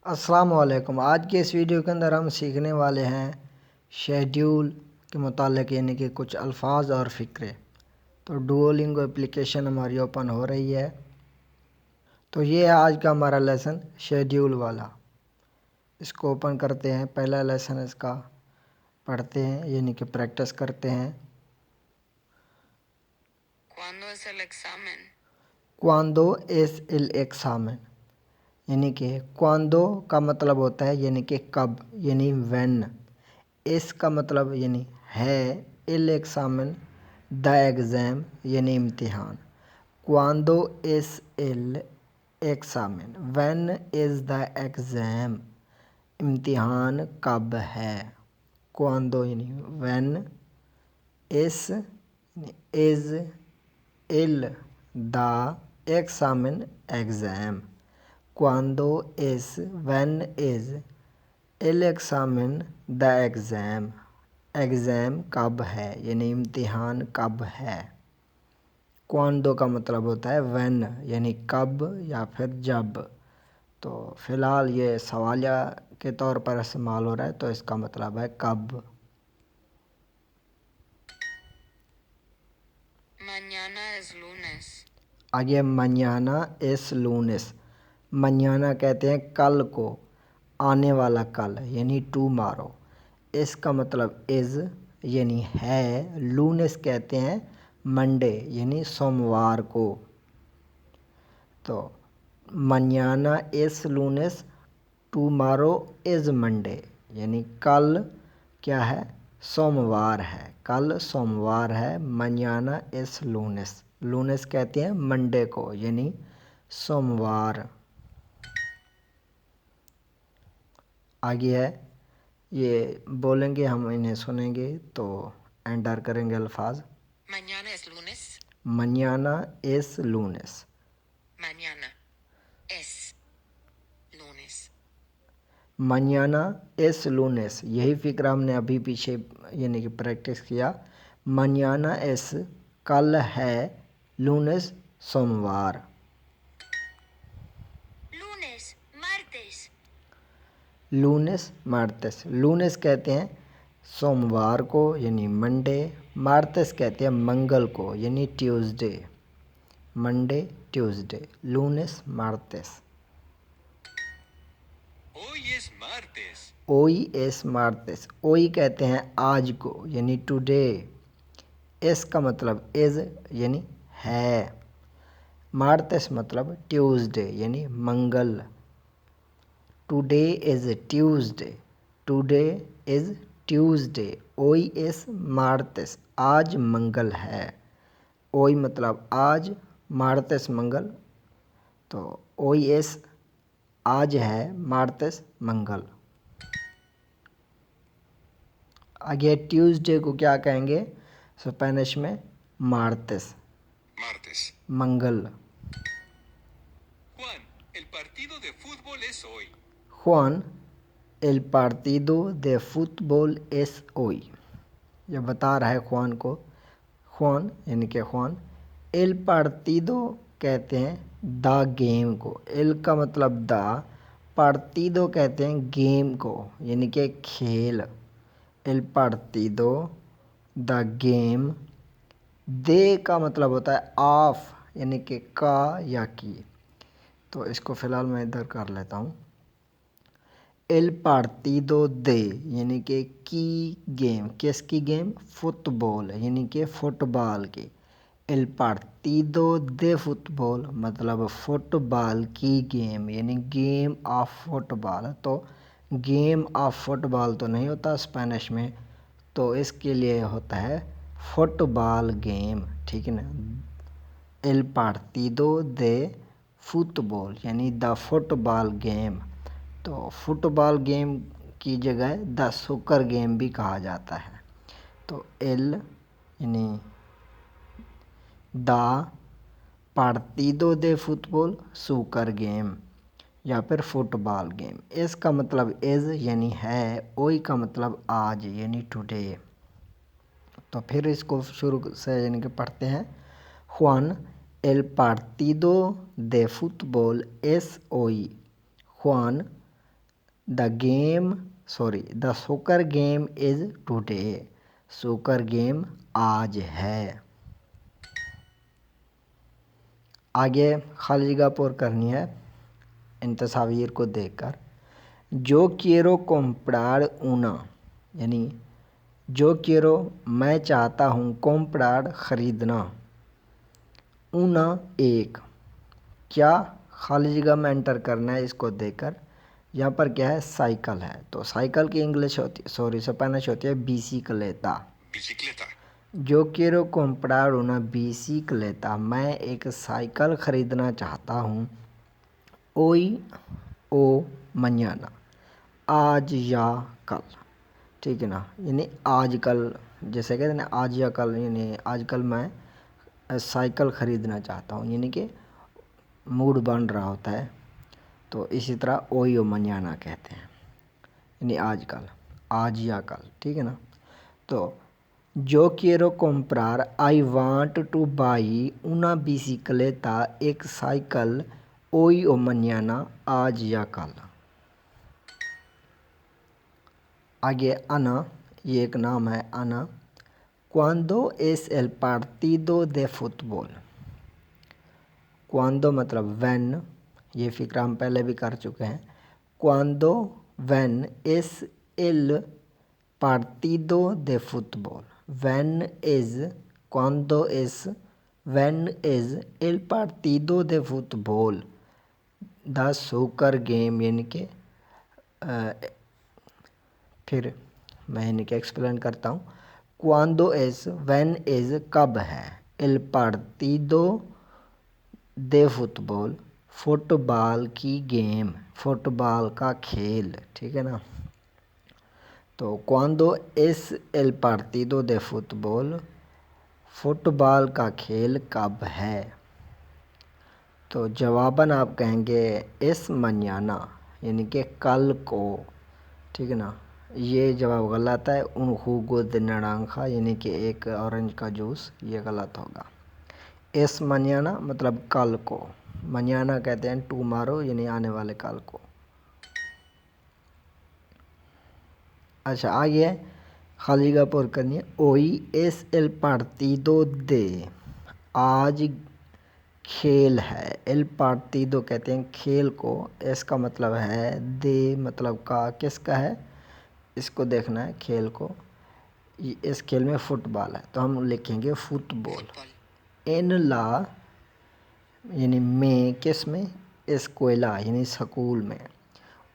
अस्सलाम वालेकुम। आज के इस वीडियो के अंदर हम सीखने वाले हैं शेड्यूल के मुतालिक, यानी कि कुछ अल्फाज और फ़िक्रे। तो डुओलिंगो एप्लीकेशन हमारी ओपन हो रही है। तो ये है आज का हमारा लेसन शेड्यूल वाला। इसको ओपन करते हैं, पहला लेसन इसका पढ़ते हैं, यानी कि प्रैक्टिस करते हैं। ¿Cuándo es el examen? क्वांदो एस इल एक्सामेन, यानी कि क्वांदो का मतलब होता है यानी कि कब, यानी व्हेन। इस का मतलब यानी है, इल एक्सामेन द एग्ज़ाम यानी इम्तिहान। क्वांदो इस इल एक्सामेन, व्हेन इज़ द एग्ज़ाम, इम्तिहान कब है। क्वांदो यानी व्हेन, इस इज़, इल द एक्सामेन एग्ज़ाम। क्वांदो इस, व्हेन इज़, इल एक्सामिन द एग्ज़ाम, एग्ज़ाम कब है यानी इम्तिहान कब है। क्वांडो का मतलब होता है व्हेन, यानी कब या फिर जब। तो फ़िलहाल ये सवालिया के तौर पर इस्तेमाल हो रहा है, तो इसका मतलब है कब। Mañana es lunes. आगे मनियाना एस लूनेस। मनियाना कहते हैं कल को, आने वाला कल यानी टुमारो। इसका मतलब इज़ यानी है। लूनेस कहते हैं मंडे यानी सोमवार को। तो मनियाना एस लूनेस, टुमारो इज़ मंडे, यानी कल क्या है, सोमवार है। कल सोमवार है। मनियाना एस लूनेस, लूनेस कहते हैं मंडे को यानी सोमवार। आगे है, ये बोलेंगे, हम इन्हें सुनेंगे तो एंटर करेंगे अल्फाज। Mañana es lunes. मनियाना एस लूनेस, Mañana es lunes. मनियाना एस लूनेस, यही फ़िक्र हमने अभी पीछे यानी कि प्रैक्टिस किया। मनियाना एस कल है, लूनेस सोमवार। Lunes, martes. लूनेस मार्तेस, लूनेस कहते हैं सोमवार को यानी मंडे, मार्तेस कहते हैं मंगल को यानी ट्यूसडे। मंडे ट्यूसडे, लूनेस मार्तेस। Hoy es martes. ओई एस मार्तेस, ओई कहते हैं आज को यानी टुडे। एस का मतलब इज़ यानी है। मार्तेस मतलब ट्यूसडे यानी मंगल। Today is Tuesday, today is Tuesday. ओई इस मार्तेस, आज मंगल है। ओई मतलब आज, मार्तेस मंगल। तो ओई इस आज है, मार्तेस मंगल। आगे ट्यूसडे को क्या कहेंगे स्पेनिश में, मार्तेस, Martes. मंगल। Juan, el partido de fútbol es hoy. Juan, el partido de fútbol es hoy, ये बता रहा है ख्वान को। ख्वान यानी कि ख्वान। एल पार्टिदो कहते हैं द गेम को। एल का मतलब द, पार्टिदो कहते हैं गेम को यानी कि खेल। एल पार्टिदो द गेम। दे का मतलब होता है ऑफ, यानी कि का या की। तो इसको फ़िलहाल मैं इधर कर लेता हूँ। एल पार्टिदो दे यानी कि की गेम, किसकी गेम, फुटबॉल यानी कि फुटबॉल की। एल पार्टिदो दे फुटबॉल मतलब फुटबॉल की गेम यानी गेम ऑफ फुटबॉल। तो गेम ऑफ फुटबॉल तो नहीं होता स्पेनिश में, तो इसके लिए होता है फुटबॉल गेम, ठीक है ना। एल पार्टिदो दे फुटबॉल यानी द फुटबॉल गेम। तो फुटबॉल गेम की जगह द सुकर गेम भी कहा जाता है। तो एल यानी द पार्टिदो दे फुटबॉल, सुकर गेम या फिर फुटबॉल गेम। इसका मतलब इज़ यानी है, ओई का मतलब आज यानी टुडे। तो फिर इसको शुरू से यानी कि पढ़ते हैं। Juan, el partido de fútbol es hoy. Juan, the soccer game is today. सोकर गेम आज है। आगे खाली जगह पर करनी है इन तस्वीर को देखकर। जो quiero comprar una, यानी जो quiero मैं चाहता हूँ, comprar खरीदना, una एक, क्या खाली जगह में एंटर करना है इसको देखकर। यहाँ पर क्या है, साइकिल है, तो साइकिल की इंग्लिश होती है, सॉरी स्पेनिश होती है बिसिक्लेता। Bicicleta. जो quiero comprar una bicicleta, मैं एक साइकिल खरीदना चाहता हूँ। होई ओ mañana, आज या कल, ठीक है ना, यानी आज कल, जैसे कहते हैं ना आज या कल, यानी आजकल मैं साइकिल ख़रीदना चाहता हूँ, यानी कि मूड बन रहा होता है। तो इसी तरह ओयो मनियाना कहते हैं, यानी आजकल, आज या कल, ठीक है ना। तो जो quiero comprar, I want two by una bicicleta, एक साइकिल, होई ओ mañana, आज या कल। आगे अना, ये एक नाम है अना। Cuando es el partido de fútbol, cuando मतलब when, ये फिक्र हम पहले भी कर चुके हैं। Cuando, when es el partido de fútbol, when is, cuando es, when is el partido de fútbol, the soccer game, यानी कि फिर मैं यानी कि एक्सप्लेन करता हूँ। क्वांडो इज, व्हेन इज, कब है, एल पार्टिदो दे फुटबॉल, फुटबॉल की गेम, फुटबॉल का खेल, ठीक है ना। तो क्वांडो इस एल पार्टिदो दे फुटबॉल, फुटबॉल का खेल कब है। तो जवाबन आप कहेंगे इस मनियाना, यानी कि कल को, ठीक है ना। ये जवाब गलत है। उन हुगो द नारंगा, यानी कि एक ऑरेंज का जूस, ये गलत होगा। इस मनियाना मतलब कल को, मनियाना कहते हैं टुमारो, यानी आने वाले कल को। अच्छा आगे है खाली जगह पूरी करनी है। ओई एस एल पार्टिदो दे, आज खेल है। एल पार्टिदो कहते हैं खेल को। एस का मतलब है, दे मतलब का, किसका है, इसको देखना है खेल को। इस खेल में फुटबॉल है, तो हम लिखेंगे फुटबॉल। इन ला, यानी में, किस में, escuela, यानी स्कूल में।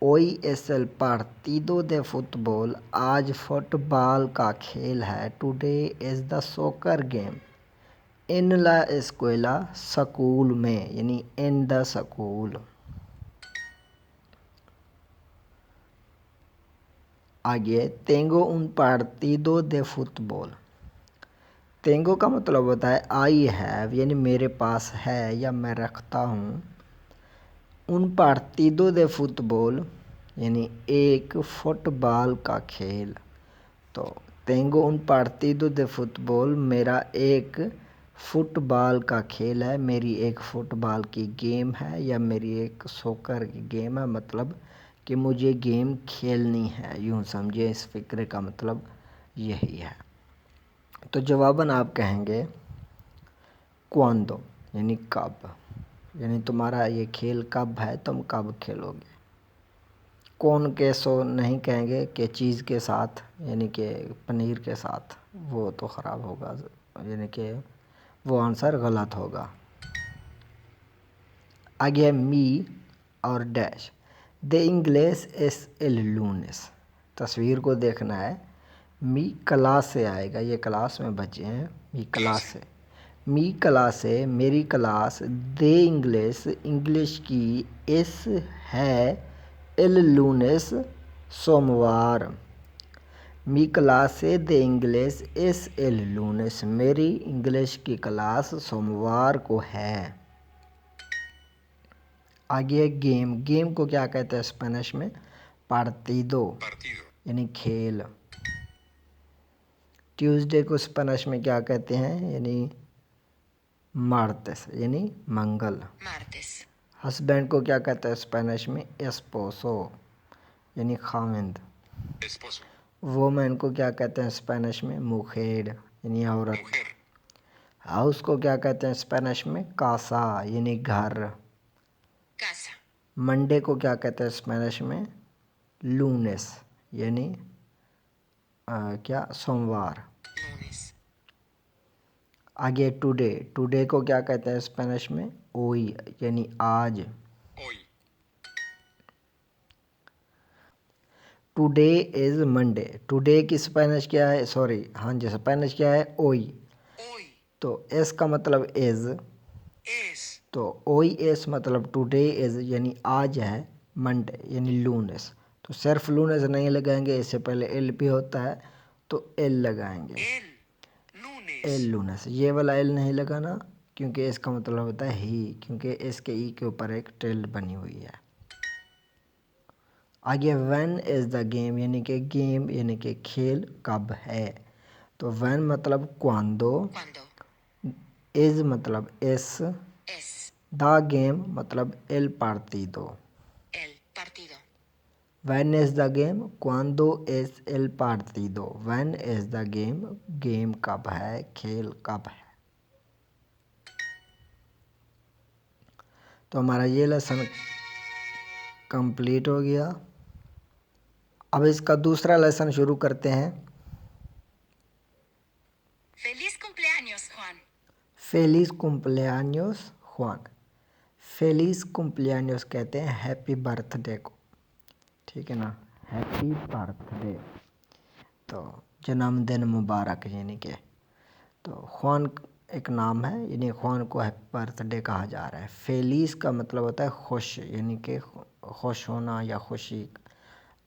होई es el partido de fútbol, आज फुटबॉल का खेल है। Today is the soccer game. In ला escuela, स्कूल में, यानी इन द स्कूल। आगे tengo un partido de fútbol। तेंगो का मतलब होता है आई हैव, यानी मेरे पास है या मैं रखता हूँ। उन पार्टिदो दे फुटबॉल, यानी एक फुटबॉल का खेल। तो तेंगो उन पार्टिदो दे फुटबॉल, मेरा एक फुटबॉल का खेल है, मेरी एक फुटबॉल की गेम है, या मेरी एक सॉकर की गेम है, मतलब कि मुझे गेम खेलनी है, यूँ समझिए। इस फिक्रे का मतलब यही है। तो जवाबन आप कहेंगे क्वांडो, यानी कब, यानी तुम्हारा ये खेल कब है, तुम कब खेलोगे। कौन के सो नहीं कहेंगे कि चीज़ के साथ, यानी कि पनीर के साथ, वो तो ख़राब होगा, यानी कि वो आंसर गलत होगा। आगे है मी और डैश। द इंग्लिश इस एल लूनेस, तस्वीर को देखना है। मी क्लास से आएगा, ये क्लास में बचे हैं, मी क्लास से, मी क्लास है, मेरी क्लास। दे इंग्लिश, इंग्लिश की, इस है, एल लूनेस, सोमवार। मी क्लास से दे इंग्लिश इस एल लूनेस, मेरी इंग्लिश की क्लास सोमवार को है। आगे गेम, गेम को क्या कहते हैं स्पेनिश में, पार्टिदो, यानी खेल। ट्यूसडे को स्पेनिश में क्या कहते हैं, यानी मार्टेस, यानी मंगल। हस्बैंड को क्या कहते हैं स्पेनिश में, एस्पोसो, यानी खाविंद। esposo, वोमेन को क्या कहते हैं स्पेनिश में? मुखेर यानी औरत। mujer, हाउस को क्या कहते हैं स्पेनिश में? कासा यानी घर। casa, मंडे को क्या कहते हैं स्पेनिश में? लूनेस यानी क्या? सोमवार। lunes, आगे टुडे, टुडे को क्या कहते हैं स्पेनिश में? ओई यानी आज। hoy, today is Monday, today की स्पेनिश क्या है? सॉरी, हाँ जी, स्पेनिश क्या है? ओई। hoy तो एस का मतलब इज, es तो ओई एस मतलब टुडे इज यानी आज है मंडे यानी लूनेस। तो सिर्फ लूनेस नहीं लगाएंगे, इससे पहले एल भी होता है तो एल लगाएंगे। el lunes, एल लूनेस, ये वाला एल नहीं लगाना क्योंकि इसका मतलब होता है ही, क्योंकि इसके ई के ऊपर एक टेल बनी हुई है। आगे व्हेन इज द गेम यानी कि गेम यानी कि खेल कब है। तो व्हेन मतलब क्वांडो, cuando इज मतलब इस, es द गेम मतलब एल पार्टिदो। el partido, when is the game, क्वांडो इज एल पार्टिदो। When is the game, game कब है, खेल कब है। तो हमारा ये लेसन कंप्लीट हो गया। अब इसका दूसरा लेसन शुरू करते हैं। feliz cumpleaños Juan, फेलिस कुम्प्लेआños जुआन। फेलिस कुम्प्लेआños कहते हैं हैप्पी बर्थडे को, ठीक है ना, हैप्पी बर्थडे, तो जन्मदिन मुबारक यानी कि। तो जुआन एक नाम है यानी जुआन को हैप्पी बर्थडे कहा जा रहा है। फेलिस का मतलब होता है खुश यानी कि खुश होना या खुशी।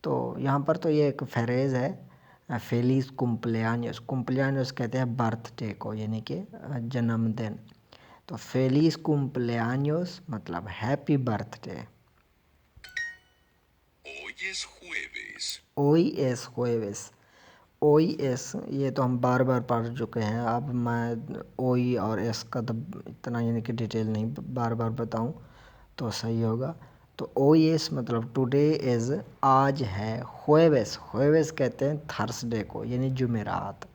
तो यहाँ पर तो ये एक फ्रेज़ है फेलिस कुम्प्लेआños। कुम्प्लेआños कहते हैं बर्थडे को यानी कि जन्मदिन। तो फेलिस कुम्प्लेआños मतलब happy birthday. hoy es jueves, ओई एस jueves, ओई एस ये तो हम बार बार पढ़ चुके हैं। अब मैं ओई और एस का तो इतना यानी कि डिटेल नहीं बार बार बताऊं तो सही होगा। तो ओई एस मतलब टुडे इज़ आज है। jueves, jueves कहते हैं थर्सडे को यानी जुमेरात।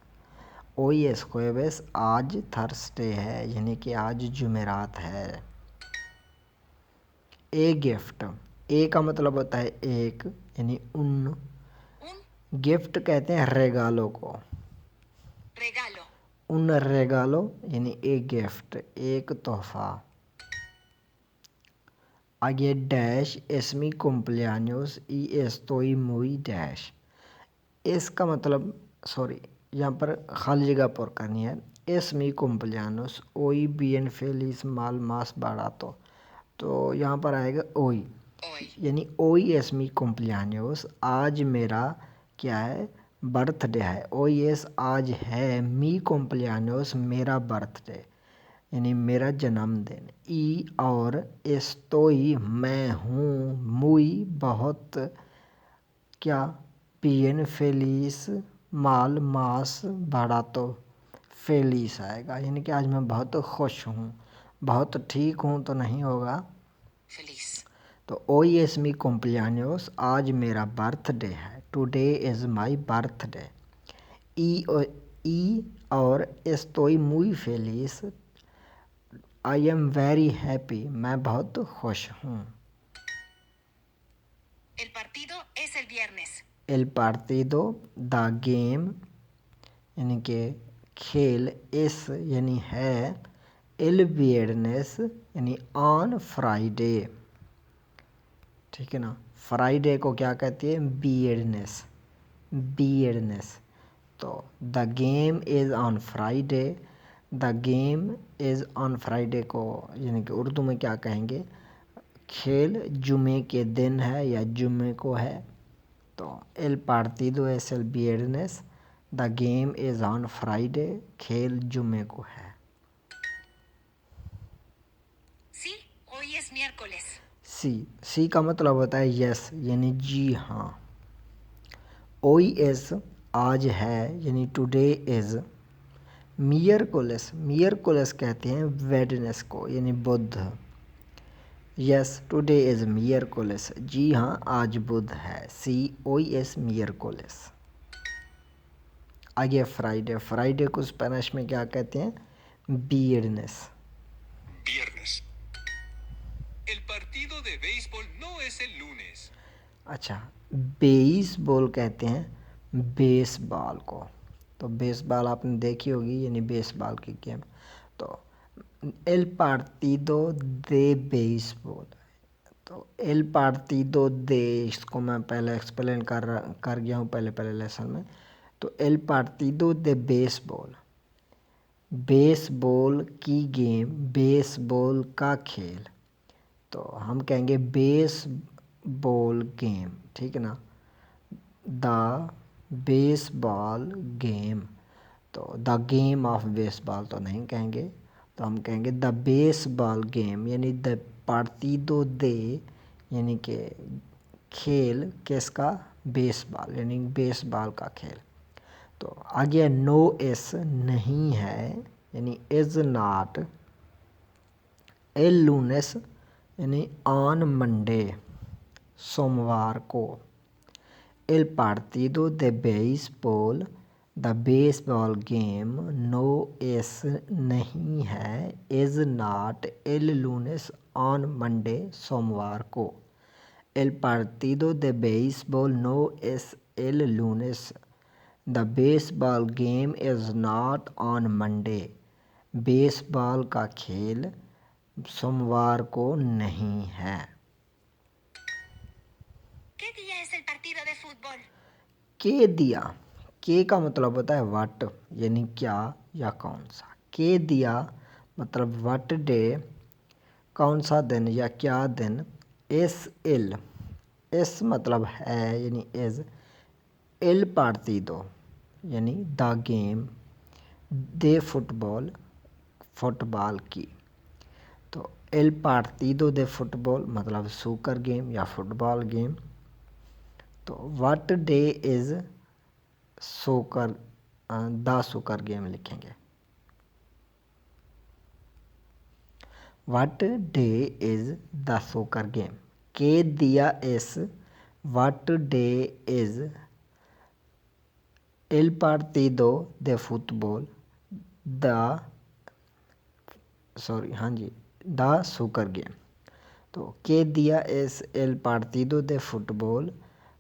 ओई एस jueves आज थर्सडे है यानी कि आज जुमेरात है। ए गिफ्ट, ए का मतलब होता है एक यानी उन। un गिफ्ट कहते हैं रेगालो को। regalo, उन रेगालो यानी एक गिफ्ट, एक तोहफा। आगे डैश एसमी कुम्प्लेआños y estoy muy डैश। इसका मतलब सॉरी यहाँ पर खाली जगह पर करनी है। एसमी कुम्प्लेआños hoy bien feliz mal más barato। तो यहाँ पर आएगा ओई hoy यानी ओई एसमी कुम्प्लेआños आज मेरा क्या है, बर्थडे है। ओई एस आज है मी कुम्प्लेआños मेरा बर्थडे यानी मेरा जन्मदिन। ई और एस्तोई मैं हूँ, मुई बहुत, क्या, पियन फेलिस माल मास बड़ा तो फेलिस आएगा यानी कि आज मैं बहुत खुश हूँ। बहुत ठीक हूँ तो नहीं होगा। feliz, तो ओई एस मी कुम्प्लेआños आज मेरा बर्थडे है। Today is my birthday. ई और एस्तोई मुई फेलिस, आई एम वेरी हैप्पी मैं बहुत खुश हूँ। el partido es el viernes, एल पार्टिदो द गेम यानी कि खेल, इस यानी है, एल वियर्नेस यानी ऑन फ्राइडे, ठीक है ना। फ्राइडे को क्या कहती है? बियर्नेस, बियर्नेस। तो the game is on Friday, the game is on Friday को यानी कि उर्दू में क्या कहेंगे? खेल जुमे के दिन है या जुमे को है। तो एल पार्टिदो es el viernes, the game is on Friday, खेल जुमे को है। sí, hoy es miércoles, सी का मतलब होता है यस यानी जी हाँ। ओई एस आज है यानी टुडे इज़। मियरकोलेस, मियरकोलेस कहते हैं वेडनेस को यानी बुध। यस टुडे इज़ मियरकोलेस। जी हाँ, आज बुध है। COS मियरकोलेस। आगे फ्राइडे। फ्राइडे को स्पेनिश में क्या कहते हैं? बियर्नेस। Viernes. El partido de béisbol no es el lunes. अच्छा, बेसबॉल कहते हैं बेसबॉल को। तो बेसबॉल आपने देखी होगी, यानी बेसबॉल की गेम। तो एल पार्टिदो दे बेसबॉल। तो एल पार्टिदो दे, इसको मैं पहले एक्सप्लेन कर गया हूँ पहले लेसन में। तो एल पार्टिदो दे बेसबॉल, बेसबॉल की गेम, बेसबॉल का खेल। तो हम कहेंगे बेसबॉल गेम, ठीक है ना। The baseball game. तो द गेम ऑफ बेसबॉल तो नहीं कहेंगे, तो हम कहेंगे द बेसबॉल गेम, यानी द पार्टिदो दे, यानी कि खेल किसका? बेसबॉल, यानी बेसबॉल का खेल। तो आगे नो एस, नहीं है, यानी इज नॉट। एल लूनेस, यानी ऑन मंडे, सोमवार को। एल पार्टिदो दे बेसबॉल, द बेसबॉल गेम। नो एस, नहीं है, इज नॉट। एल लूनेस, ऑन मंडे, सोमवार को। एल पार्टिदो दे बेसबॉल नो एस एल लूनेस, the baseball game is not on Monday. Baseball का खेल सोमवार को नहीं है। ¿Qué día es el partido de fútbol? के दिया, के का मतलब होता है व्हाट, यानी क्या या कौन सा। के दिया मतलब व्हाट डे, कौन सा दिन या क्या दिन। एस एल, एस मतलब है, यानी इज। एल पार्टिदो, यानी द गेम। दे फुटबॉल, फुटबॉल की। तो एल पार्टिदो दे फुटबॉल मतलब सूकर गेम या फुटबॉल गेम। तो what day is soccer, the soccer game लिखेंगे। What day is the soccer game. के दिया इस, व्हाट डे इज़ एल पार्टिदो दे फुटबॉल, द हाँ जी, द सुकर गेम। तो के दिया इस एल पार्टिदो दे फुटबॉल,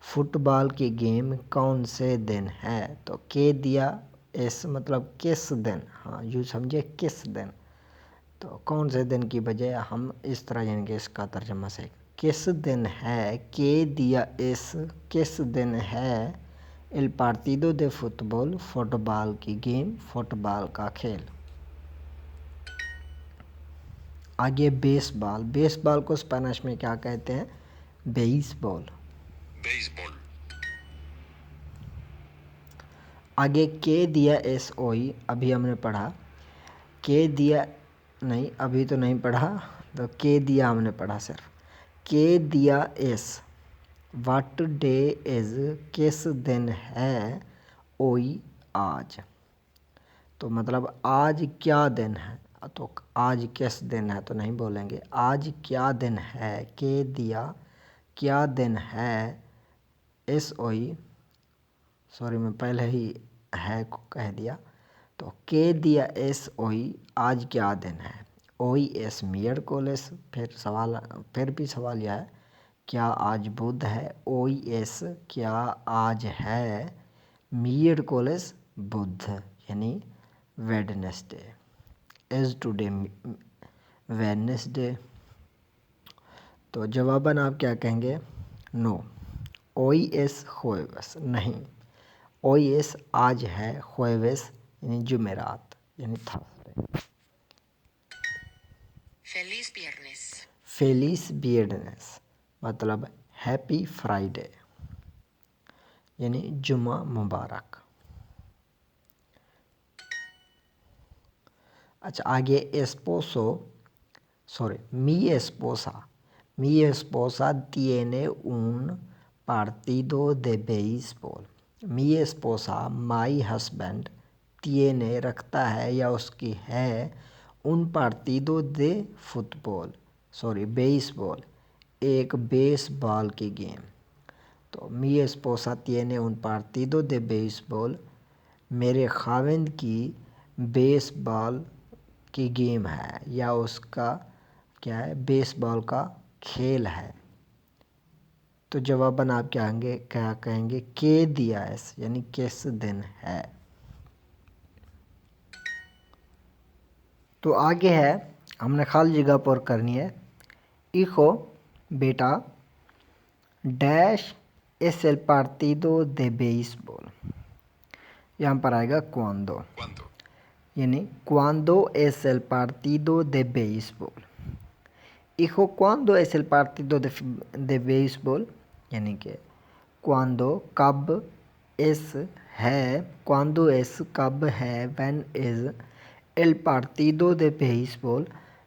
फुटबॉल की गेम कौन से दिन है। तो के दिया इस मतलब किस दिन, हाँ यूँ समझे किस दिन। तो कौन से दिन की बजाय हम इस तरह यानी कि इसका तर्जमा से किस दिन है। के दिया इस, किस दिन है एल पार्टिदो दे फुटबॉल, फुटबॉल की गेम, फुटबॉल का खेल। आगे बेसबॉल। बेसबॉल को स्पेनिश में क्या कहते हैं? बेसबॉल। Béisbol. आगे के दिया एस ओई, अभी हमने पढ़ा। के दिया नहीं, अभी तो नहीं पढ़ा। तो के दिया हमने पढ़ा सिर्फ। के दिया एस, व्हाट डे इज़, किस दिन है। ओई, आज। तो मतलब आज क्या दिन है। तो आज किस दिन है तो नहीं बोलेंगे, आज क्या दिन है। के दिया क्या दिन है। एस ओई, सॉरी मैं पहले ही है को कह दिया। तो के दिया एस ओई, आज क्या दिन है। ओई एस मियरकोलेस, फिर भी सवाल यह है क्या आज बुध है। ओई एस, क्या आज है। मियरकोलेस, बुध, यानी वेडनेसडे। Is today Wednesday. तो जवाबन आप क्या कहेंगे? नो। ओई एस जुएवेस, नहीं। ओई एस आज है, जुएवेस यानी जुमेरात, यानी थर्सडे। Feliz viernes. फेलिस बियर्डनेस मतलब हैप्पी फ्राइडे, यानी जुमा मुबारक। अच्छा, आगे एस्पोसो, sorry mi esposa tiene un partido de béisbol। mi esposa, my husband, tiene रखता है या उसकी है, un partido de fútbol, baseball, एक बेसबॉल की गेम। तो मी esposa tiene un partido de béisbol, मेरे खाविंद की बेसबॉल की गेम है या उसका क्या है, बेसबॉल का खेल है। तो जवाबन आप क्या कहेंगे, के दिया एस, यानी किस दिन है। तो आगे है, हमने खाली जगह पर करनी है। इको बेटा dash es el partido de béisbol, यहाँ पर आएगा cuando, ¿Cuándo? यानी cuando es el partido de béisbol। hijo cuando es el partido de béisbol, यानी कि cuando कब, es है, cuando es कब है, when is el partido de béisbol,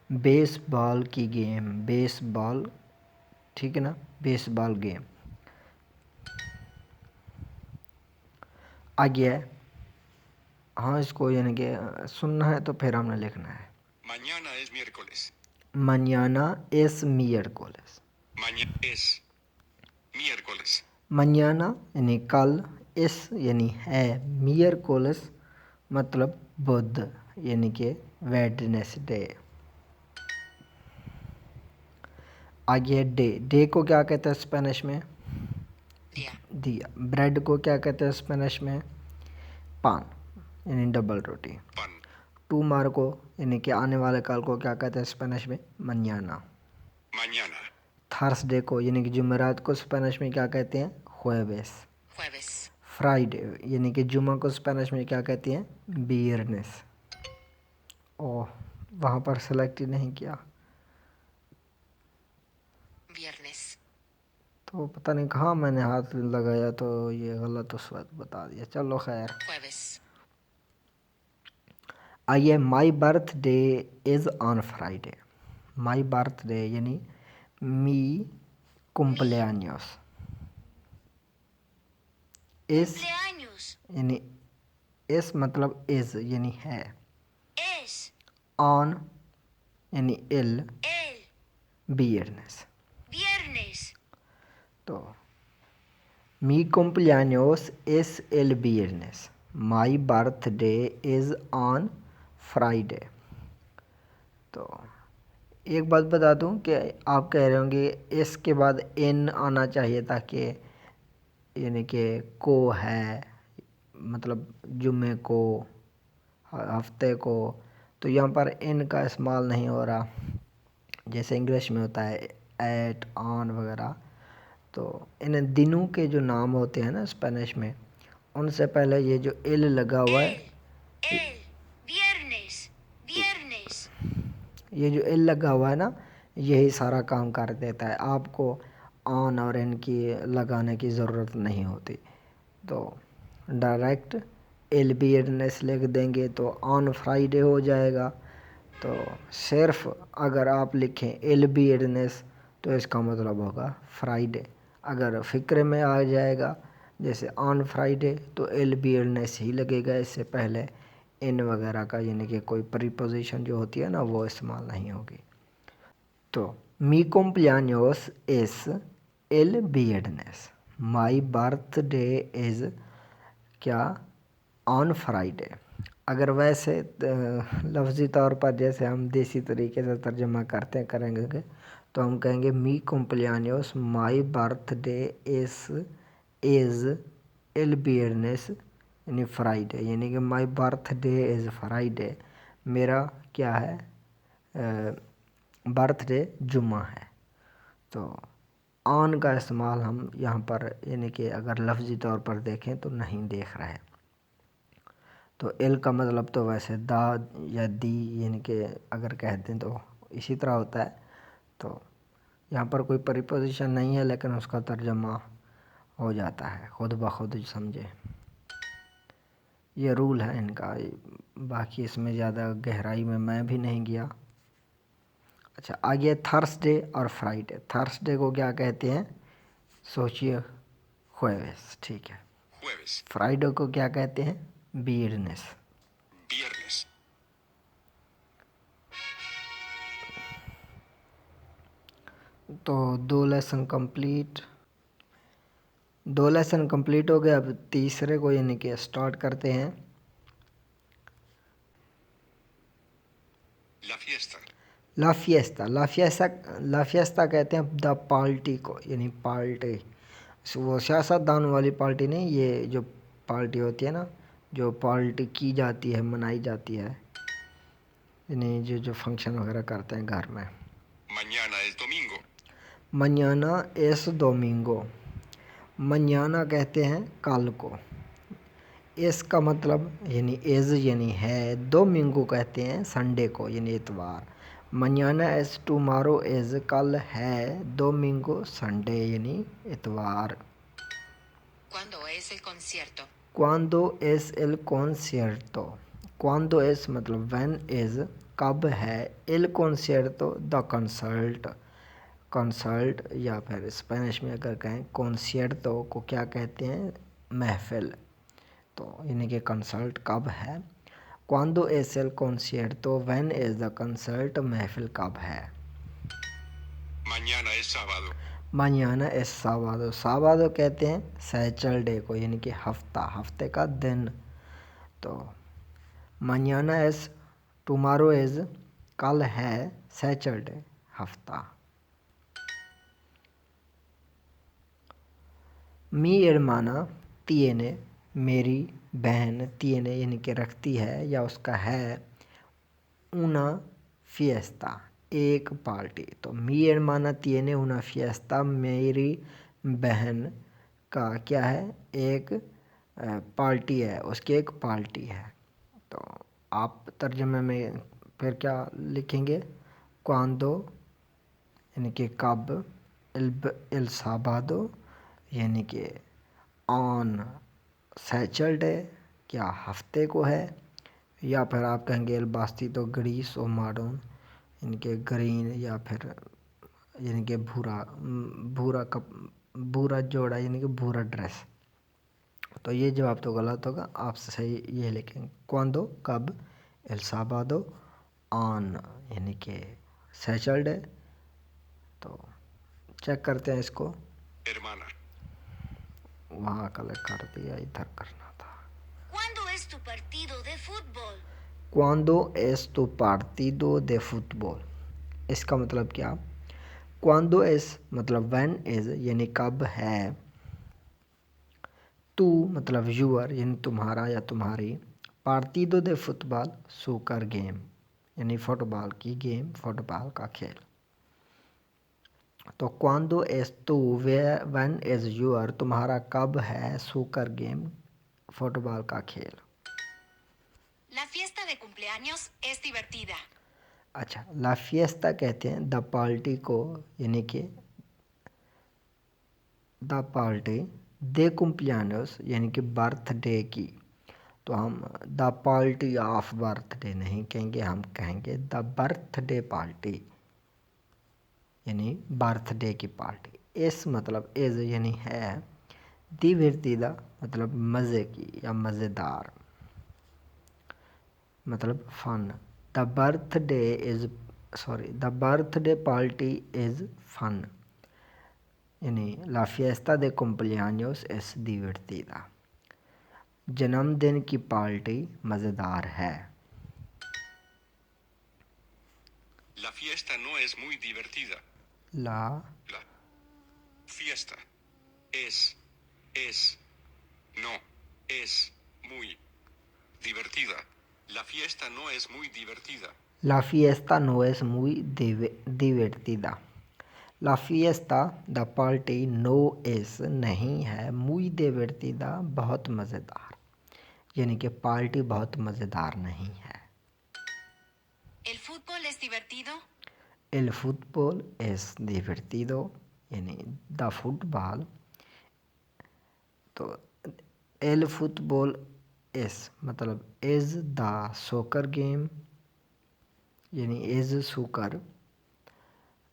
baseball की गेम, बेसबॉल, ठीक है ना, बेसबॉल गेम। आगे है, हाँ इसको यानी कि सुनना है तो फिर हमने लिखना है। Mañana es miércoles. mañana es miércoles, Mañana es miércoles. mañana यानी कल, इस यानी है, miércoles मतलब बुध, यानी कि वेडनेसडे। आगे है डे, डे को क्या कहते हैं स्पेनिश में, Día. दिया। ब्रेड को क्या कहते हैं स्पेनिश में, पान, यानी डबल रोटी। Pan. टुमारो को यानी कि आने वाले कल को क्या कहते हैं स्पेनिश में, mañana। Mañana. थर्सडे को यानी कि जुमेरात को स्पेनिश में क्या कहते हैं, jueves। Jueves. फ्राइडे यानी कि जुमा को स्पेनिश में क्या कहते हैं, viernes। ओह, वहाँ पर सेलेक्ट ही नहीं किया, Viernes. तो पता नहीं कहाँ मैंने हाथ लगाया तो ये गलत उस वक्त बता दिया। चलो खैर। Jueves. आइए, my birthday is on Friday. My birthday यानी मी cumpleaños, इस Cumpleaños. यानी इस मतलब इज़ यानी है, Es. ऑन यानी इल, El. viernes। Viernes. तो mi cumpleaños es el viernes, my birthday is on Friday। तो एक बात बता दूं कि आप कह रहे होंगे इसके बाद इन आना चाहिए ताकि यानी कि को है, मतलब जुमे को, हफ्ते को, तो यहाँ पर इन का इस्तेमाल नहीं हो रहा जैसे इंग्लिश में होता है एट, ऑन वगैरह। तो इन दिनों के जो नाम होते हैं ना स्पेनिश में, उनसे पहले ये जो एल लगा हुआ है, El. Viernes. Viernes. ये जो एल लगा हुआ है ना, यही सारा काम कर देता है, आपको ऑन और इन की लगाने की ज़रूरत नहीं होती। तो डायरेक्ट एल बियरनेस लिख देंगे तो ऑन फ्राइडे हो जाएगा। तो सिर्फ अगर आप लिखें एल बियरनेस तो इसका मतलब होगा फ्राइडे। अगर फ़िक्र में आ जाएगा जैसे ऑन फ्राइडे तो एल बियरनेस ही लगेगा, इससे पहले इन वगैरह का यानी कि कोई प्रीपोजिशन जो होती है ना वो इस्तेमाल नहीं होगी। तो मी cumpleaños es el viernes, my birthday is क्या, ऑन फ्राइडे। अगर वैसे लफ्ज़ी तौर पर जैसे हम देसी तरीके से तर्जुमा करते करेंगे तो हम कहेंगे मी cumpleaños, my birthday is L viernes यानी फ्राइडे, यानी कि माई बर्थडे इज़ फ्राइडे, मेरा क्या है, बर्थडे जुम्मा है। तो ऑन का इस्तेमाल हम यहाँ पर यानी कि अगर लफ्ज़ी तौर पर देखें तो नहीं देख रहे। तो एल का मतलब तो वैसे दा या दी यानी कि अगर कहते हैं तो इसी तरह होता है। तो यहाँ पर कोई प्रीपोजिशन नहीं है लेकिन उसका तर्जमा हो जाता है खुद ब खुद, समझे। ये रूल है इनका, बाकी इसमें ज़्यादा गहराई में मैं भी नहीं गया। अच्छा, आगे थर्सडे और फ्राइडे। थर्सडे को क्या कहते हैं, सोचिए, jueves, ठीक है। Jueves. फ्राइडे को क्या कहते हैं, viernes। Viernes. तो 2 लेसन कंप्लीट हो गए। अब तीसरे को यानी कि स्टार्ट करते हैं। La fiesta. ला फिएस्ता कहते हैं द पार्टी को, यानी पार्टी। वो सियासतदानों वाली पार्टी नहीं, ये जो पार्टी होती है ना, जो पार्टी की जाती है, मनाई जाती है, यानी जो फंक्शन वगैरह करते हैं घर में। Mañana es domingo. मन्याना एस डोमिंगो। मन्याना कहते हैं कल को। एस का मतलब यानी एज यानी है। डोमिंगो कहते हैं संडे को, यानी इतवार। मन्याना एस टुमारो एज कल है डोमिंगो संडे यानी इतवार। ¿Cuándo es el concierto? क्वांडो एस एल कॉन्सियर्टो। क्वांडो एस मतलब व्हेन इज कब है, एल कॉन्सियर्टो द कंसर्ट। कंसर्ट या फिर स्पेनिश में अगर कहें कॉन्सियर्टो को क्या कहते हैं, महफिल। तो यानी कि कंसर्ट कब है। क्वांडो एस एल कॉन्सियर्टो व्हेन इज द कंसर्ट, महफिल कब है। Mañana es sábado. मानियाना एस सावादो। सावादो कहते हैं सैटरडे को, यानी कि हफ्ता, हफ्ते का दिन। तो मानियाना एस टुमारो इज कल है सैटरडे, हफ्ता। मी एरमाना तिएने, मेरी बहन, तिएने यानी कि रखती है या उसका है, una fiesta एक पार्टी। तो मी एरमाना तिएने una fiesta, मेरी बहन का क्या है, एक पार्टी है, उसकी एक पार्टी है। तो आप तर्जुमे में फिर क्या लिखेंगे, क्वांदो यानी कि कब, एल साबादो यानी कि ऑन सैटरडे क्या हफ्ते को है, या फिर आप कहेंगे एल बास्तितो ग्रीस और माडोन यानी कि ग्रीन, या फिर यानी कि भूरा जोड़ा यानी कि भूरा ड्रेस। तो ये जवाब तो गलत होगा, आप सही ये लिखेंगे क्वांडो कब, एल साबादो ऑन यानी कि सैटरडे। तो चेक करते हैं इसको। Hermana. वहाँ कल कर दिया, इधर करना था। ¿Cuándo es tu partido de fútbol? क्वांडो एस तो पार्टिदो दे फुटबॉल। इसका मतलब क्या, क्वांडो एस मतलब व्हेन इज यानी कब है, तू मतलब यूअर यानी तुम्हारा या तुम्हारी, पार्टिदो दे फुटबॉल सोकर गेम यानी फुटबॉल की गेम, फुटबॉल का खेल। तो क्वांडो एस तू व्हेन इज यूअर तुम्हारा कब है, सोकर गेम फुटबॉल का खेल। La fiesta de cumpleaños es divertida. अच्छा, ला फिएस्ता कहते हैं द पार्टी को, यानी कि द पार्टी दे कुम्प्लियानोस यानी कि बर्थडे की। तो हम द पार्टी ऑफ बर्थडे नहीं कहेंगे, हम कहेंगे द बर्थडे पार्टी यानी बर्थडे की पार्टी। इस मतलब इज यानी है, दिवर्तिदा मतलब मज़े की या मज़ेदार, मतलब fun. The birthday party is fun यानी ला फिएस्ता दे कुम्प्लियानोस एस दिवर्तिदा, जन्मदिन की पार्टी मज़ेदार है। La fiesta no es muy divertida. ला La fiesta no es muy divertida. La fiesta no es muy divertida. ला फिएस्ता नो एस muy divertida। ला फिएस्ता द पार्टी नो एस नहीं है, muy divertida बहुत मज़ेदार, यानी कि पार्टी बहुत मज़ेदार नहीं है। ¿El fútbol es divertido? L फुटबॉल एस divertido यानी द फुटबॉल। तो एल फुटबॉल एस मतलब इज़ द सोकर गेम यानी इज़ सोकर।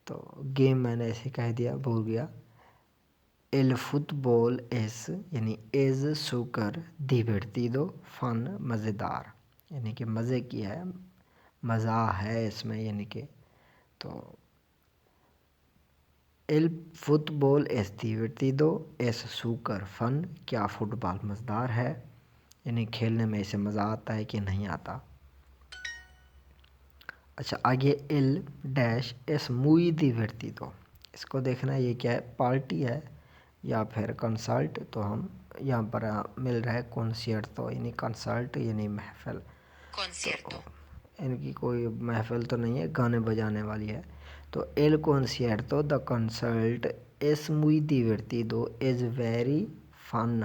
तो गेम मैंने ऐसे कह दिया, भूल गया। एल फुटबॉल एस यानी इज़ सोकर divertido फन मज़ेदार, यानी कि मज़े की है, मज़ा है इसमें, यानी कि। तो एल फुटबॉल एस divertido, एस सूकर फन, क्या फुटबॉल मज़ेदार है, यानी खेलने में इसे मज़ा आता है कि नहीं आता। अच्छा आगे L dash S muy divertido, इसको देखना ये क्या है, पार्टी है या फिर कंसर्ट। तो हम यहाँ पर मिल रहा है कॉन्सर्टो, यानी कंसर्ट यानी महफिल। concierto, इनकी कोई महफिल तो नहीं है, गाने बजाने वाली है। तो L concierto the concert es muy divertido is very fun,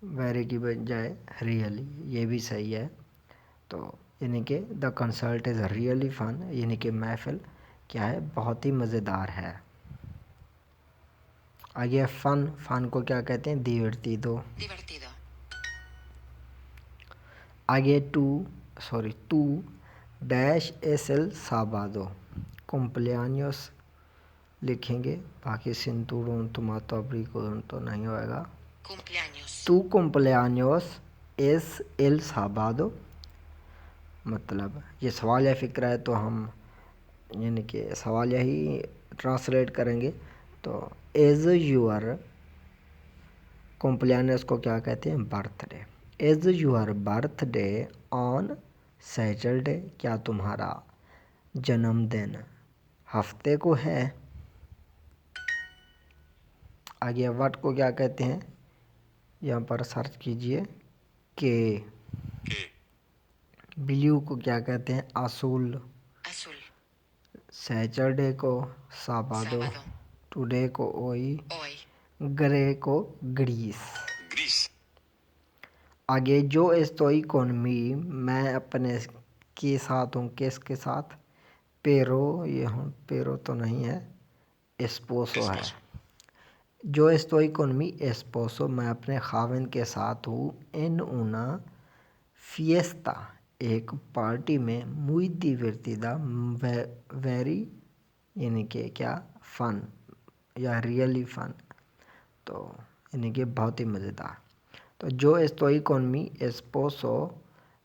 very की बजाय रियली, ये भी सही है। तो यानी कि the concert is really fun, यानी कि महफिल क्या है, बहुत ही मज़ेदार है। आगे फन, फन को क्या कहते हैं, divertido। divertido, आगे tú dash S L sábado, cumpleaños लिखेंगे, बाकी सिंतुरों टमाटो अब्रिको तो नहीं होएगा। cumpleaños, tu cumpleaños es el sábado, मतलब ये सवाल या फ़िक्र है तो हम यानी कि सवाल यही ट्रांसलेट करेंगे। तो एज यूर cumpleaños को क्या कहते हैं, birthday. Is your birthday on Saturday, क्या तुम्हारा जन्मदिन हफ्ते को है। आगे वट को क्या कहते हैं, यहाँ पर सर्च कीजिए के। que, ब्लू को क्या कहते हैं, असूल। azul, सैटरडे को साबादो, sábado, टुडे को ओई, hoy, ग्रे को ग्रीस। gris, आगे जो estoy con मी, मैं अपने के साथ हूँ, किसके साथ, पेरो, ये हूँ पेरो तो नहीं है, एस्पोसो है। esposo, जो estoy con मी एस्पोसो, मैं अपने खाविंद के साथ हूँ, इन una fiesta, एक पार्टी में, muy divertida, वेरी यानी कि क्या फन या रियली फन, तो यानी कि बहुत ही मज़ेदार। तो जो estoy con mi esposo,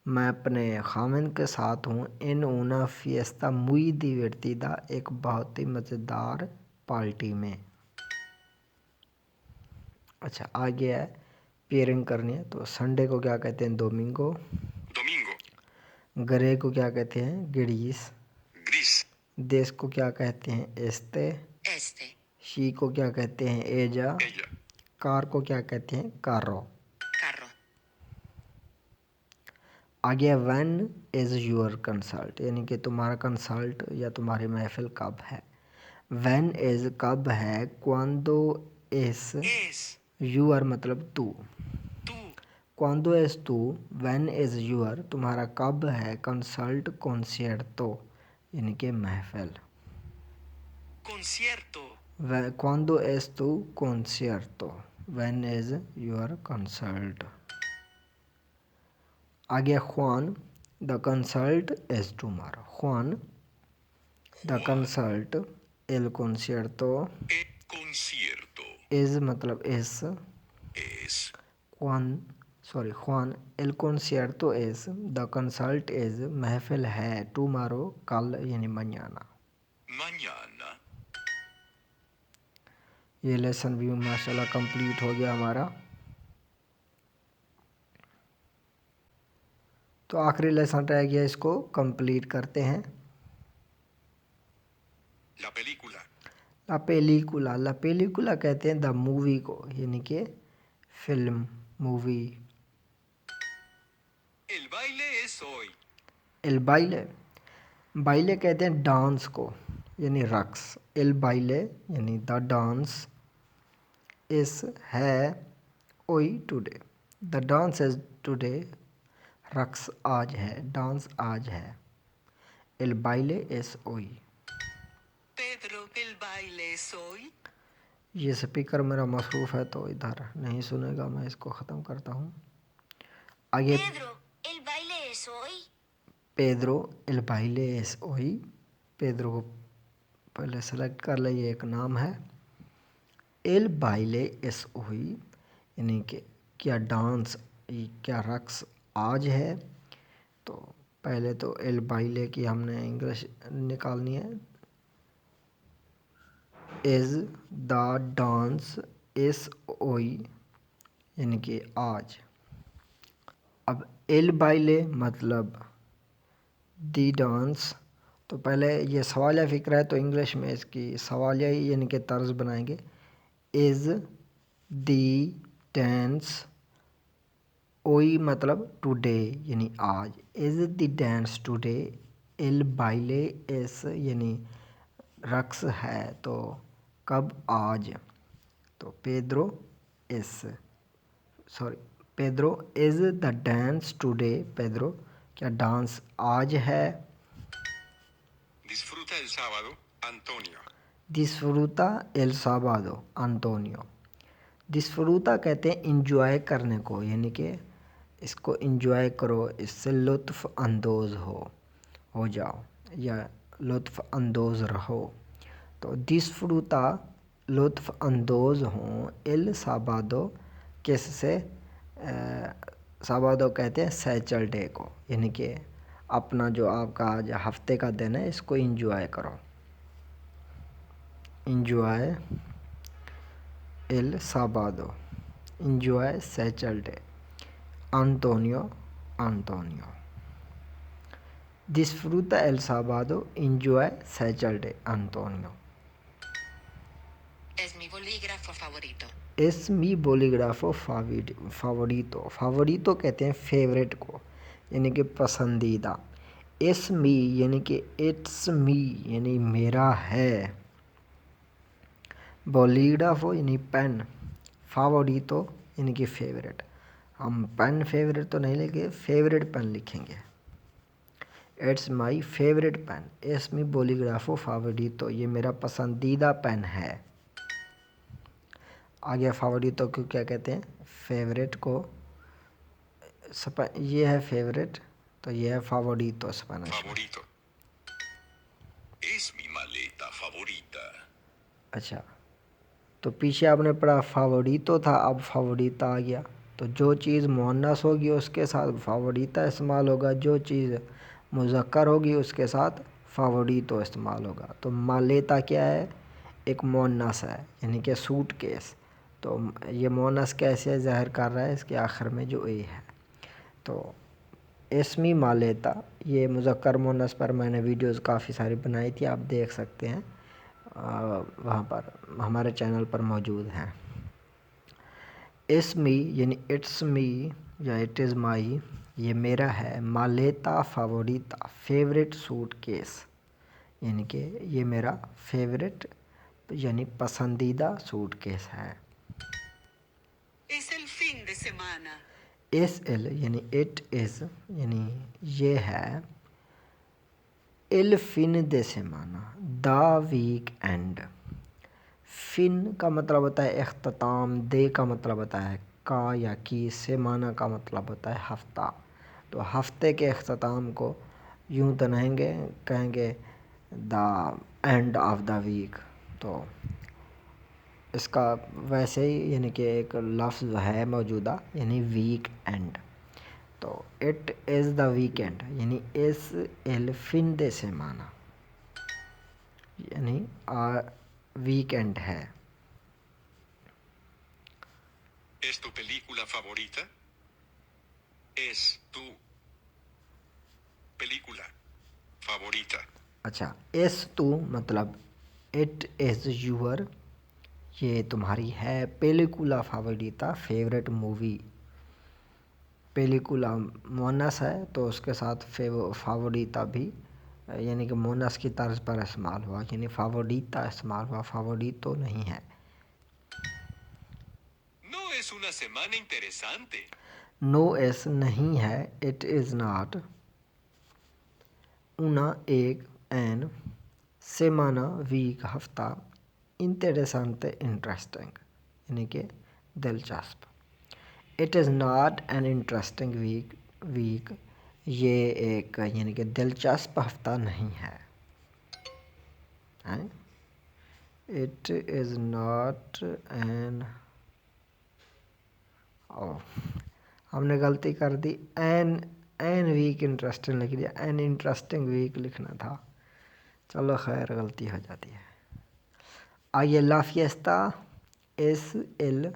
मैं अपने खामिन के साथ हूँ, इन una fiesta muy divertida, एक बहुत ही मज़ेदार पार्टी में। अच्छा आगे है पेयरिंग करनी है। तो संडे को क्या कहते हैं, दोमिंगो। domingo, ग्रे को क्या कहते हैं, ग्रीस। gris, देश को क्या कहते हैं, एस्ते। este, शी को क्या कहते हैं, एजा। ella, कार को क्या कहते हैं, कारो। carro, आगे व्हेन इज़ योर कंसल्ट, यानी कि तुम्हारा कंसल्ट या तुम्हारी महफिल कब है। व्हेन इज़ कब है, क्वांडो इस es, यूर मतलब तू, tú, क्वांडो इज़ तू, व्हेन इज़ यूर तुम्हारा कब है, कंसल्ट कॉन्सर्टो यानी कि महफिल। concierto, क्वांडो इज़ तू concerto, when is your consult. आगे Juan, the consult is tomorrow. Juan, the consult, L concierto el concierto, is मतलब इस, es, Juan, L concierto is, the consult is महफिल है, टुमारो कल यानी मनियाना। mañana, ये लेसन भी माशाल्लाह कंप्लीट हो गया हमारा। तो आखिरी लेसन रह गया, इसको कंप्लीट करते हैं। la película, ला पेलिकुला कहते हैं द मूवी को, यानी कि film, movie. el baile es hoy, एल बाइले, बाइले कहते हैं डांस को, यानी रक्स। एल बाइले यानी द डांस, इस है, ओई today, the dance is today, रक्स आज है, डांस आज है। एल बाइले इस ओई। Pedro, el baile es hoy, ये स्पीकर मेरा मसरूफ़ है तो इधर नहीं सुनेगा, मैं इसको ख़त्म करता हूँ। आगे Pedro, ¿el baile es hoy? Pedro एल बाइले एस ओई, पेद्रो को पहले सेलेक्ट कर ले, ये एक नाम है। एल बाइले एस ओई यानी कि क्या डांस, क्या रक्स आज है। तो पहले तो एल बाइले की हमने इंग्लिश निकालनी है, इज़ द डांस SOI यानी कि आज। अब एल बाइले मतलब दी डांस। तो पहले ये सवालिया फ़िक्र है तो इंग्लिश में इसकी सवालिया ही यानी कि तर्ज बनाएंगे। इज़ दी डांस ओई मतलब टुडे यानी आज। Is the dance today. एल बाइले एस यानी रक्स है तो कब आज। तो Pedro is the dance today. Pedro क्या डांस आज है। Disfruta el sábado, Antonio. डिस्फ्रूटा एल साबादो अंतोनियो। डिस्फ्रूटा कहते हैं इंजॉय करने को यानी कि इसको इंजॉय करो, इससे लुत्फ़ अंदोज़ हो जाओ या लुत्फ़ अंदोज़ रहो। तो डिस्फ्रूटा लुत्फ़ अंदोज़ हों एल साबादो किससे। साबादो कहते हैं सैटरडे को यानी कि अपना जो आपका आज हफ्ते का दिन है इसको इंजॉय करो। इंजॉय एल साबादो enjoy Saturday. Antonio. Disfruta el sábado. Enjoy Saturday. Antonio. Es mi bolígrafo favorito. Es mi bolígrafo favorito. Favorito कहते हैं फेवरेट को यानी कि पसंदीदा। इस मी यानी कि इट्स मी यानी मेरा है। बोलीग्राफो यानी पेन। फावोरितो यानी कि फेवरेट। हम पेन फेवरेट तो नहीं लिखेंगे, फेवरेट पेन लिखेंगे। It's my favourite pen. इस मी बोलीग्राफो फावोरितो ये मेरा पसंदीदा पेन है। आगे फावोरितो को क्या कहते हैं, फेवरेट को। ये है फेवरेट तो ये है फावोरितो स्पेनिश में। Favorito. Es mi maleta favorita. अच्छा, तो पीछे आपने पढ़ा फावोरितो था, अब फावोरिता आ गया। तो जो चीज़ मुअन्नस होगी उसके साथ फावोरिता इस्तेमाल होगा, जो चीज़ मुज़क्कर होगी उसके साथ फावोरितो इस्तेमाल होगा। तो मालेता क्या है, एक मुअन्नस है यानी कि सूट केस। तो ये मुअन्नस कैसे ज़ाहिर कर रहा है, इसके आखिर में जो ए है। तो इसमी मालेता ये मुज़क्कर मुअन्नस पर मैंने वीडियोज़ काफ़ी सारी बनाई थी, आप देख सकते हैं वहाँ पर हमारे चैनल पर मौजूद हैं। इस मी यानी इट्स मी या इट इज़ माई ये मेरा है। मालेता फावोरिता फेवरेट सूट केस यानी कि ये मेरा फेवरेट यानी पसंदीदा सूट केस है। Es el fin de semana. इस एल यानी इट इज़ यानी ये है। इल फिन दे सेमाना द वीक एंड। फिन का मतलब होता है इख्तिताम, दे का मतलब होता है का या की, सेमाना का मतलब होता है हफ्ता। तो हफ्ते के इख्तिताम को यूँ तो नहीं कहेंगे the end of the week. तो इसका वैसे ही यानी कि एक लफ्ज़ है मौजूदा यानी वीक एंड। तो इट इज़ द वीकेंड यानी इस एल फिन दे सेमाना यानी वीकेंड है। ¿Es tu película favorita? Es tu película favorita. अच्छा, इस तू मतलब इट इज़ यूअर ये तुम्हारी है। पेलिकुला फावोरिटा फेवरेट मूवी। पेलिकुला मोनस है तो उसके साथ फावोरिटा भी यानी कि मोनस की तर्ज पर इस्तेमाल हुआ यानी फावोरिटा इस्तेमाल हुआ, फावोरितो नहीं है। No es una semana interesante. नो एस नहीं है, इट इज़ नॉट। una एक एन सेमाना वीक हफ्ता इंटरेस्टेंट इंटरेस्टिंग यानी कि दिलचस्प। It is not an interesting week ये एक यानी कि दिलचस्प हफ्ता नहीं है। इट इज़ नॉट एन हमने गलती कर दी, एन वीक इंटरेस्टिंग लिख दिया, एन इंटरेस्टिंग वीक लिखना था। चलो खैर गलती हो जाती है। आइए, ला फिएस्ता एस एल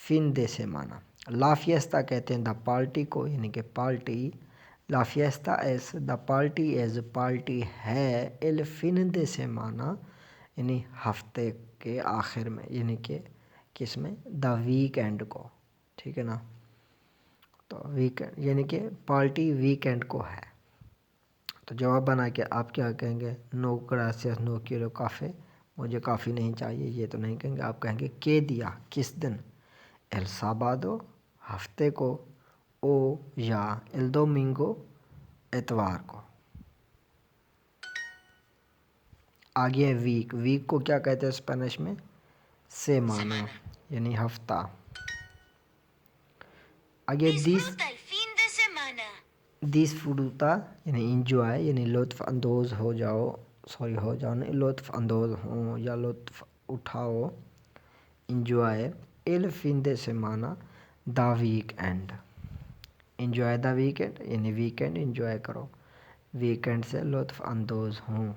फिन दे सेमाना। ला फिएस्ता कहते हैं द पार्टी को, यानी कि पार्टी। ला फिएस्ता एस द पार्टी एज पार्टी है, एल फिन दे सेमाना यानी हफ्ते के आखिर में, यानी कि किस में, द वीकेंड को, ठीक है ना। तो वीकेंड यानी कि पार्टी वीकेंड को है। तो जवाब बना के आप क्या कहेंगे, नो ग्रासियस नो किलो काफ़े, मुझे काफ़ी नहीं चाहिए, ये तो नहीं कहेंगे। आप कहेंगे के दिया, किस दिन, एल साबादो हफ्ते को, ओ या एल दोमिंगो एतवार को। आगे है वीक। वीक को क्या कहते हैं स्पेनिश में, सेमाना यानी हफ्ता। आगे Disfruta el fin de semana. डिसफ्रूटा यानी इंजॉय, यानी लुत्फ़ अंदोज़ हो जाओ, हो जाओ नहीं, लुत्फ़ अंदोज़ हो या लुत्फ़ उठाओ, इंजॉय। एल फिन दे सेमाना the weekend, enjoy the weekend यानी वीकेंड इंजॉय करो, वीकेंड से लुत्फ़ अंदोज़ हों।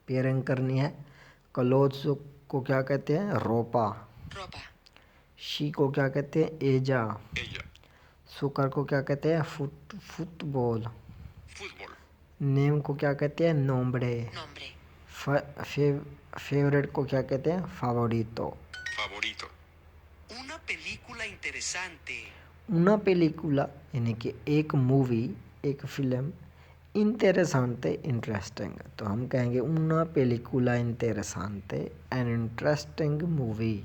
पेयरिंग करनी है। क्लोथ्स को क्या कहते हैं, रोपा। ropa, शी को क्या कहते हैं, एजा। ella, सुकर को क्या कहते हैं, फुटबॉल। fútbol, नेम को क्या कहते हैं, नोम्ब्रे। nombre, फेवरेट को क्या कहते हैं, फावोरितो। favorito, una película interesante, una पेलिकुला यानी कि एक मूवी, एक फिल्म, इंटेरेसांते इंटरेस्टिंग। तो हम कहेंगे una पेलिकुला इंटेरेसांते एन इंटरेस्टिंग मूवी,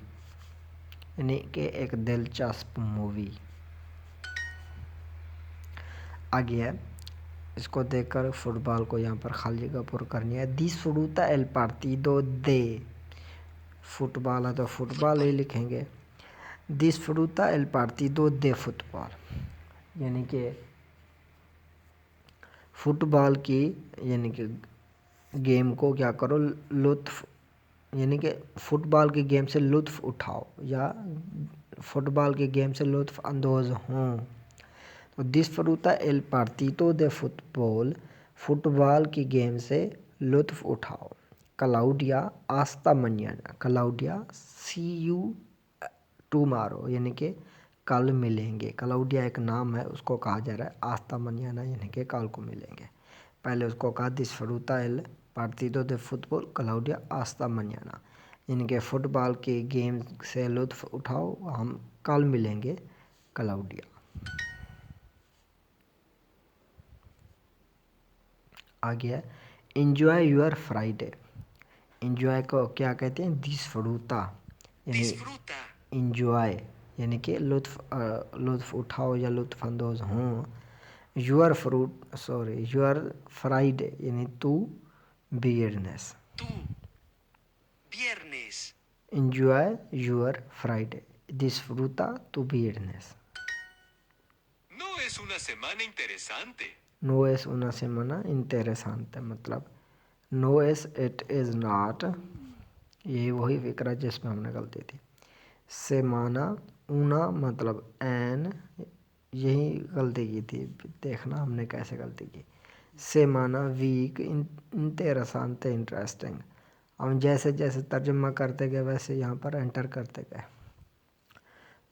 यानी कि एक दिलचस्प मूवी। आगे है, इसको देखकर फुटबॉल को यहाँ पर खाली जगह पूर्ण करनी है। डिस्फ्रूटा एल पार्टिदो दे, फुटबॉल है तो फुटबॉल ही लिखेंगे। डिस्फ्रूटा एल पार्टिदो दे फुटबॉल, यानी कि फुटबॉल की, यानी कि गेम को क्या करो, लुत्फ़, यानी कि फुटबॉल की गेम से लुत्फ़ उठाओ या फुटबॉल की गेम से लुत्फ़ अंदोज़ हों। तो डिस्फ्रूटा एल पार्टिदो दे फुटबॉल, फुटबॉल की गेम से लुत्फ़ उठाओ। क्लाउडिया आस्ता मनियाना, क्लाउडिया सी यू टुमारो, यानी कि कल मिलेंगे। क्लाउडिया एक नाम है, उसको कहा जा रहा है आस्ता मनियाना, यानी कि कल को मिलेंगे। पहले उसको कहा डिस्फ्रूटा एल पार्टिदो दे फुटबॉल क्लाउडिया आस्ता मनियाना, यानी कि फुटबॉल की गेम से लुत्फ़ उठाओ, हम कल मिलेंगे क्लाउडिया। आगे है, इंजॉय योर फ्राइडे। इंजॉय को क्या कहते हैं, डिस्फ्रूटा यानी disfruta, इंजॉय, यानी कि लुत्फ़ उठाओ या लुत्फ़ अंदोज़ हों। योर फ्राइडे यानी तू बियरनेस। tú, viernes, enjoy your Friday, डिस्फ्रूटा तू बियरनेस। no es una semana interesante, नो एस una semana interesante, मतलब नो एस इट इज़ नॉट, यही वही फिक्र है जिसमें हमने गलती थी। सेमाना ऊना मतलब एन, यही गलती की थी, देखना हमने कैसे गलती की। Semana week, इंटेरेसांते interesting. हम जैसे जैसे तर्जुमा करते गए वैसे यहाँ पर एंटर करते गए।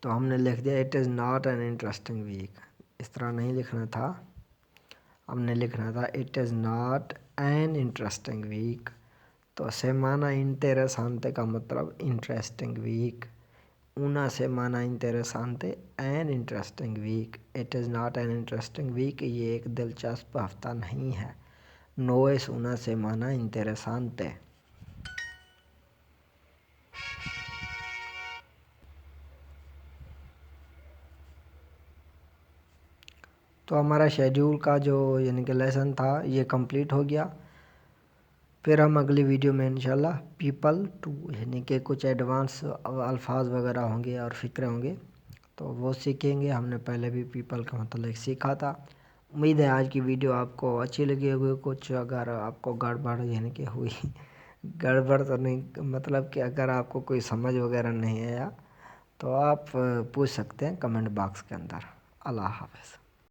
तो हमने लिख दिया it is not an interesting week, इस तरह नहीं लिखना था, हमने लिखना था it is not an interesting week. तो सेमाना इंटेरेसांते का मतलब interesting week, una semana interesante an interesting week, it is not an interesting week, ये एक दिलचस्प हफ्ता नहीं है। नो es una semana interesante। तो हमारा शेड्यूल का जो यानी कि लेसन था ये कंप्लीट हो गया। फिर हम अगली वीडियो में इंशाल्लाह पीपल टू यानी कि कुछ एडवांस अल्फाज वगैरह होंगे और फ़िक्रे होंगे तो वो सीखेंगे। हमने पहले भी पीपल का मतलब सीखा था। उम्मीद है आज की वीडियो आपको अच्छी लगी होगी। कुछ अगर आपको गड़बड़ यानी कि हुई, गड़बड़ तो नहीं, मतलब कि अगर आपको कोई समझ वगैरह नहीं आया तो आप पूछ सकते हैं कमेंट बॉक्स के अंदर। अल्लाह हाफ़िज़।